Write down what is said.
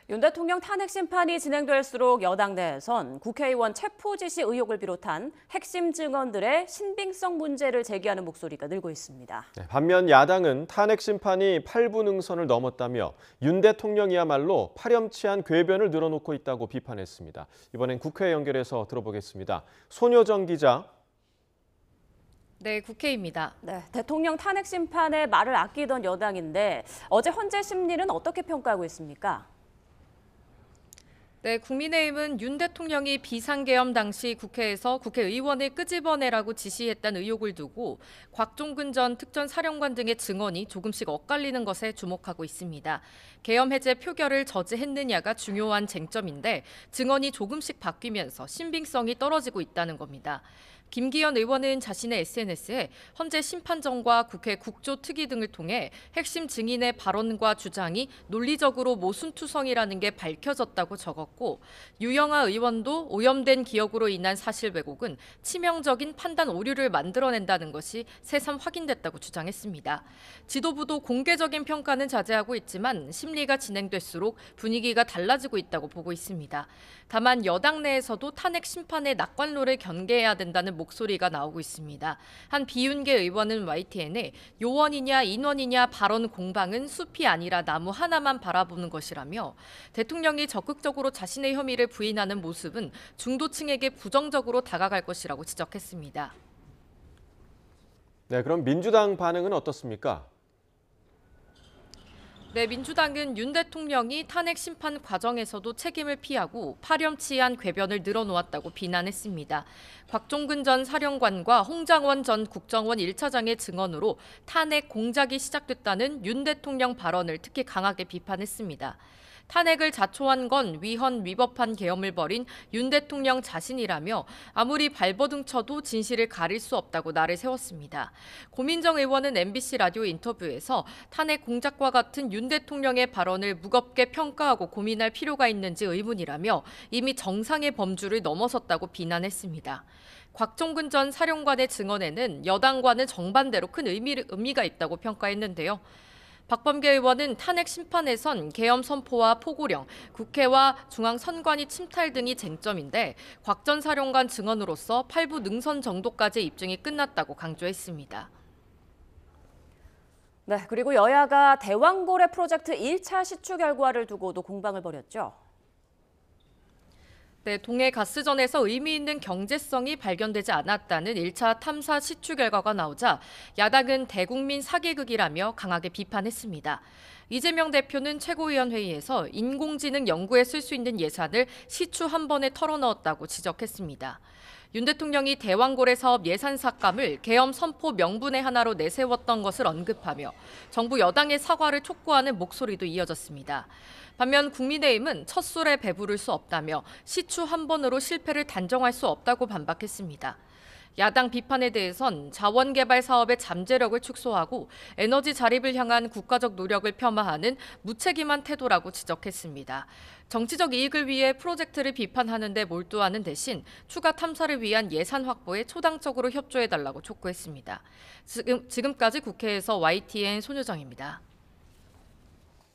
윤 대통령 탄핵 심판이 진행될수록 여당 내에선 국회의원 체포 지시 의혹을 비롯한 핵심 증언들의 신빙성 문제를 제기하는 목소리가 늘고 있습니다. 반면 야당은 탄핵 심판이 8부 능선을 넘었다며 윤 대통령이야말로 파렴치한 궤변을 늘어놓고 있다고 비판했습니다. 이번엔 국회 연결해서 들어보겠습니다. 손효정 기자. 네, 국회입니다. 네, 대통령 탄핵 심판에 말을 아끼던 여당인데 어제 헌재 심리는 어떻게 평가하고 있습니까? 네, 국민의힘은 윤 대통령이 비상계엄 당시 국회에서 국회의원을 끄집어내라고 지시했다는 의혹을 두고 곽종근 전 특전사령관 등의 증언이 조금씩 엇갈리는 것에 주목하고 있습니다. 계엄 해제 표결을 저지했느냐가 중요한 쟁점인데 증언이 조금씩 바뀌면서 신빙성이 떨어지고 있다는 겁니다. 김기현 의원은 자신의 SNS에 헌재 심판정과 국회 국조특위 등을 통해 핵심 증인의 발언과 주장이 논리적으로 모순투성이라는 게 밝혀졌다고 적었고, 유영하 의원도 오염된 기억으로 인한 사실 왜곡은 치명적인 판단 오류를 만들어낸다는 것이 새삼 확인됐다고 주장했습니다. 지도부도 공개적인 평가는 자제하고 있지만 심리가 진행될수록 분위기가 달라지고 있다고 보고 있습니다. 다만 여당 내에서도 탄핵 심판의 낙관론을 경계해야 된다는 목소리가 나오고 있습니다. 한 비윤계 의원은 YTN에 요원이냐 인원이냐 발언 공방은 숲이 아니라 나무 하나만 바라보는 것이라며 대통령이 적극적으로 자신의 혐의를 부인하는 모습은 중도층에게 부정적으로 다가갈 것이라고 지적했습니다. 네, 그럼 민주당 반응은 어떻습니까? 네, 민주당은 윤 대통령이 탄핵 심판 과정에서도 책임을 피하고 파렴치한 궤변을 늘어놓았다고 비난했습니다. 곽종근 전 사령관과 홍장원 전 국정원 1차장의 증언으로 탄핵 공작이 시작됐다는 윤 대통령 발언을 특히 강하게 비판했습니다. 탄핵을 자초한 건 위헌 위법한 계엄을 벌인 윤 대통령 자신이라며 아무리 발버둥 쳐도 진실을 가릴 수 없다고 날을 세웠습니다. 고민정 의원은 MBC 라디오 인터뷰에서 탄핵 공작과 같은 윤 대통령의 발언을 무겁게 평가하고 고민할 필요가 있는지 의문이라며 이미 정상의 범주를 넘어섰다고 비난했습니다. 곽종근 전 사령관의 증언에는 여당과는 정반대로 큰 의미가 있다고 평가했는데요. 박범계 의원은 탄핵 심판에선 계엄 선포와 포고령, 국회와 중앙선관위 침탈 등이 쟁점인데 곽 전 사령관 증언으로서 8부 능선 정도까지 입증이 끝났다고 강조했습니다. 네, 그리고 여야가 대왕고래 프로젝트 1차 시추 결과를 두고도 공방을 벌였죠. 네, 동해 가스전에서 의미 있는 경제성이 발견되지 않았다는 1차 탐사 시추 결과가 나오자 야당은 대국민 사기극이라며 강하게 비판했습니다. 이재명 대표는 최고위원회의에서 인공지능 연구에 쓸 수 있는 예산을 시추 한 번에 털어넣었다고 지적했습니다. 윤 대통령이 대왕고래 사업 예산 삭감을 계엄 선포 명분의 하나로 내세웠던 것을 언급하며 정부 여당의 사과를 촉구하는 목소리도 이어졌습니다. 반면 국민의힘은 첫 술에 배부를 수 없다며 시추 한 번으로 실패를 단정할 수 없다고 반박했습니다. 야당 비판에 대해선 자원개발 사업의 잠재력을 축소하고 에너지 자립을 향한 국가적 노력을 폄하하는 무책임한 태도라고 지적했습니다. 정치적 이익을 위해 프로젝트를 비판하는 데 몰두하는 대신 추가 탐사를 위한 예산 확보에 초당적으로 협조해달라고 촉구했습니다. 지금까지 국회에서 YTN 손효정입니다.